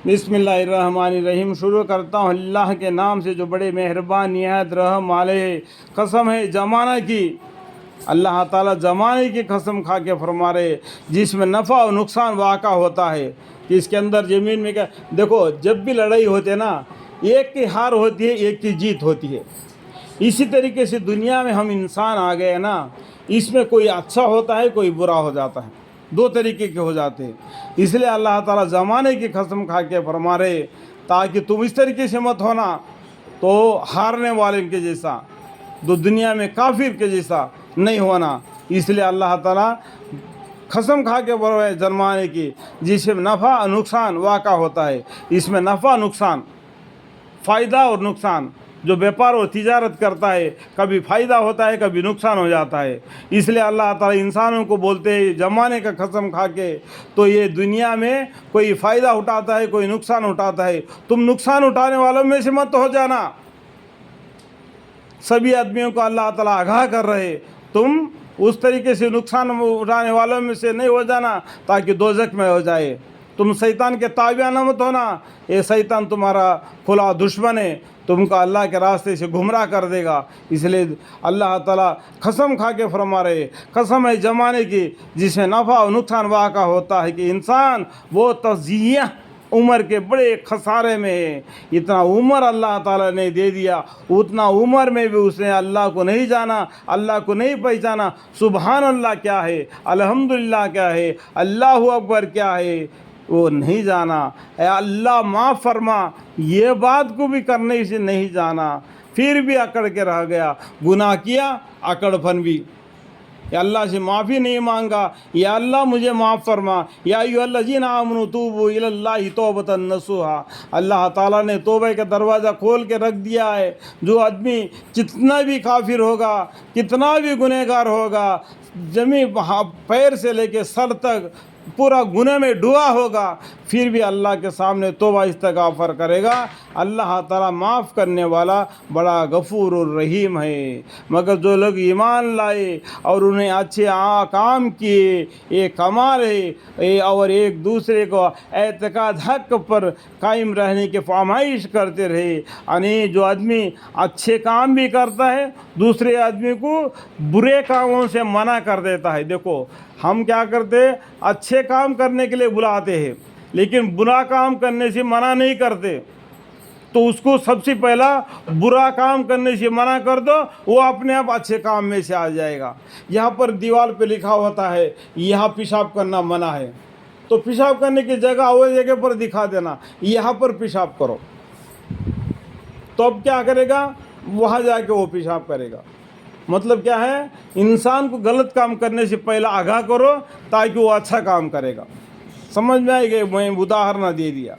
بسم اللہ الرحمن الرحیم۔ شروع کرتا ہوں اللہ کے نام سے جو بڑے مہربان نہایت رحم والے ہے۔ قسم ہے زمانہ کی، اللہ تعالیٰ زمانے کی قسم کھا کے فرما رہے جس میں نفع و نقصان واقع ہوتا ہے کہ اس کے اندر زمین میں کیا دیکھو، جب بھی لڑائی ہوتی ہے نا، ایک کی ہار ہوتی ہے ایک کی جیت ہوتی ہے۔ اسی طریقے سے دنیا میں ہم انسان آ گئے نا، اس میں کوئی اچھا ہوتا ہے کوئی برا ہو جاتا ہے، دو طریقے کے ہو جاتے ہیں۔ اس لیے اللہ تعالیٰ زمانے کی قسم کھا کے فرما رہے تاکہ تم اس طریقے سے مت ہونا تو ہارنے والے کے جیسا، دو دنیا میں کافر کے جیسا نہیں ہونا۔ اس لیے اللہ تعالیٰ قسم کھا کے بول رہے زمانے کی جس میں نفع نقصان واقع ہوتا ہے۔ اس میں نفع نقصان، فائدہ اور نقصان، جو بیپار اور تجارت کرتا ہے کبھی فائدہ ہوتا ہے کبھی نقصان ہو جاتا ہے۔ اس لیے اللہ تعالیٰ انسانوں کو بولتے ہیں زمانے کا قسم کھا کے، تو یہ دنیا میں کوئی فائدہ اٹھاتا ہے کوئی نقصان اٹھاتا ہے، تم نقصان اٹھانے والوں میں سے مت ہو جانا۔ سبھی آدمیوں کو اللہ تعالیٰ آگاہ کر رہے تم اس طریقے سے نقصان اٹھانے والوں میں سے نہیں ہو جانا تاکہ دوزخ میں ہو جائے۔ تم شیطان کے تابع نہ مت ہونا، یہ شیطان تمہارا کھلا دشمن ہے، تم کو اللہ کے راستے سے گمراہ کر دے گا۔ اس لیے اللہ تعالیٰ قسم کھا کے فرما رہے قسم ہے زمانے کی جس میں نفع و نقصان واقع ہوتا ہے کہ انسان وہ تضیع عمر کے بڑے خسارے میں ہے۔ اتنا عمر اللہ تعالیٰ نے دے دیا، اتنا عمر میں بھی اس نے اللہ کو نہیں جانا، اللہ کو نہیں پہچانا۔ سبحان اللہ کیا ہے، الحمدللہ کیا ہے، اللہ اکبر کیا ہے، وہ نہیں جانا۔ اے اللہ معاف فرما، یہ بات کو بھی کرنے سے نہیں جانا، پھر بھی اکڑ کے رہ گیا، گناہ کیا اکڑ پن بھی، یا اللہ سے معافی نہیں مانگا، یا اللہ مجھے معاف فرما، یا ایھا الذین آمنوا توبوا الی اللہ توبۃ نصوحا۔ اللہ تعالیٰ نے توبہ کا دروازہ کھول کے رکھ دیا ہے۔ جو آدمی کتنا بھی کافر ہوگا، کتنا بھی گنہگار ہوگا، زمین پیر سے لے کے سر تک پورا گناہ میں ڈوبا ہوگا، پھر بھی اللہ کے سامنے توبہ استغفار کرے گا، اللہ تعالیٰ معاف کرنے والا بڑا غفور الرحیم ہے۔ مگر جو لوگ ایمان لائے اور انہیں اچھے کام کیے، یہ کمال ہے، اور ایک دوسرے کو اعتقاد حق پر قائم رہنے کی فرمائش کرتے رہے۔ یعنی جو آدمی اچھے کام بھی کرتا ہے دوسرے آدمی کو برے کاموں سے منع کر دیتا ہے۔ دیکھو ہم کیا کرتے ہیں، اچھے کام کرنے کے لیے بلاتے ہیں لیکن برا کام کرنے سے منع نہیں کرتے، تو اس کو سب سے پہلا برا کام کرنے سے منع کر دو، وہ اپنے آپ اچھے کام میں سے آ جائے گا۔ یہاں پر دیوار پہ لکھا ہوتا ہے یہاں پیشاب کرنا منع ہے، تو پیشاب کرنے کی جگہ وہ جگہ پر دکھا دینا یہاں پر پیشاب کرو، تو اب کیا کرے گا، وہاں جا کے وہ پیشاب کرے گا۔ مطلب کیا ہے، انسان کو غلط کام کرنے سے پہلا آگاہ کرو تاکہ وہ اچھا کام کرے گا۔ سمجھ میں آئے گا، میں اداہرن دے دیا،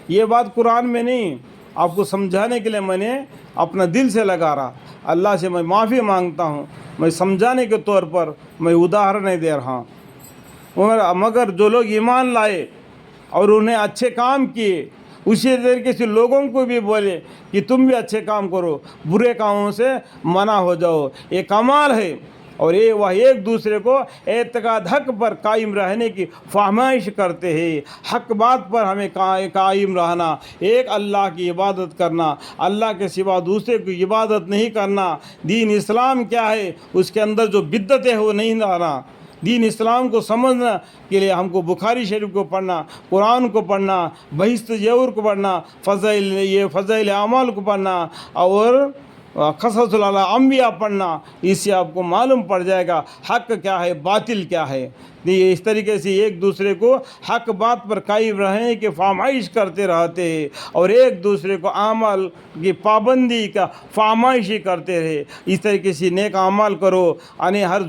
یہ بات قرآن میں نہیں، آپ کو سمجھانے کے لیے میں نے اپنا دل سے لگا رہا۔ اللہ سے میں معافی مانگتا ہوں، میں سمجھانے کے طور پر میں اداہرن دے رہا ہوں۔ مگر جو لوگ ایمان لائے اور انہیں اچھے کام کیے، اسی طریقے سے لوگوں کو بھی بولے کہ تم بھی اچھے کام کرو، برے کاموں سے منع ہو جاؤ، یہ کمال ہے۔ اور یہ وہ ایک دوسرے کو اعتقاد حق پر قائم رہنے کی فرمائش کرتے ہیں۔ حق بات پر ہمیں قائم رہنا، ایک اللہ کی عبادت کرنا، اللہ کے سوا دوسرے کی عبادت نہیں کرنا۔ دین اسلام کیا ہے، اس کے اندر جو بدعت ہے وہ نہیں لانا۔ دین اسلام کو سمجھنا کے لیے ہم کو بخاری شریف کو پڑھنا، قرآن کو پڑھنا، بہشت زیور کو پڑھنا، فضائل اعمال کو پڑھنا اور قصص الانبیاء پڑھنا، اس سے آپ کو معلوم پڑ جائے گا حق کیا ہے باطل کیا ہے۔ اس طریقے سے ایک دوسرے کو حق بات پر قائم رہنے کی فرمائش کرتے رہتے ہیں اور ایک دوسرے کو اعمال کی پابندی کا فرمائشی کرتے رہے۔ اس طریقے سے نیک اعمال کرو، یعنی ہر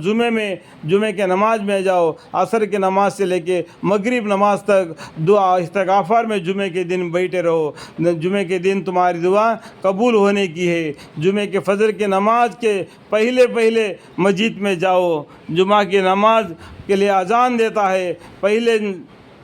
جمعے کے نماز میں جاؤ، عصر کی نماز سے لے کے مغرب نماز تک دعا استغفار میں جمعے کے دن بیٹھے رہو۔ جمعے کے دن تمہاری دعا قبول ہونے کی ہے۔ جمعے کے فجر کی نماز کے پہلے مسجد میں جاؤ، جمعہ کی نماز کے لیے اذان دیتا ہے، پہلے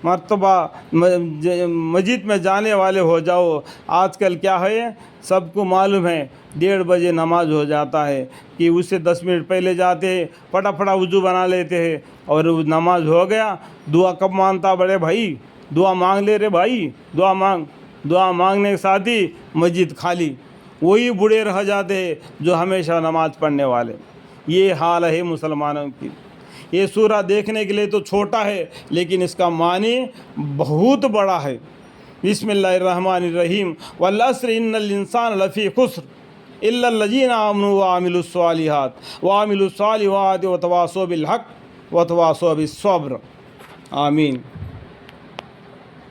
مرتبہ مسجد میں جانے والے ہو جاؤ۔ آج کل کیا ہے، سب کو معلوم ہے 1:30 بجے نماز ہو جاتا ہے کہ اس سے 10 منٹ پہلے جاتے ہیں، پھٹا وضو بنا لیتے ہیں اور نماز ہو گیا۔ دعا کب مانتا بڑے بھائی، دعا مانگ لے رے بھائی، دعا مانگ. دعا مانگنے کے ساتھ ہی مسجد خالی. وہی بوڑھے رہ جاتے ہیں جو ہمیشہ نماز پڑھنے والے. یہ حال ہے مسلمانوں کی. یہ سورہ دیکھنے کے لیے تو چھوٹا ہے لیکن اس کا معنی بہت بڑا ہے. بسم اللہ الرحمن الرحیم. والعصر ان الانسان لفی خسر الا الذین آمنوا وعملوا الصالحات وتواصوا بالحق وتواصوا بالصبر. آمین.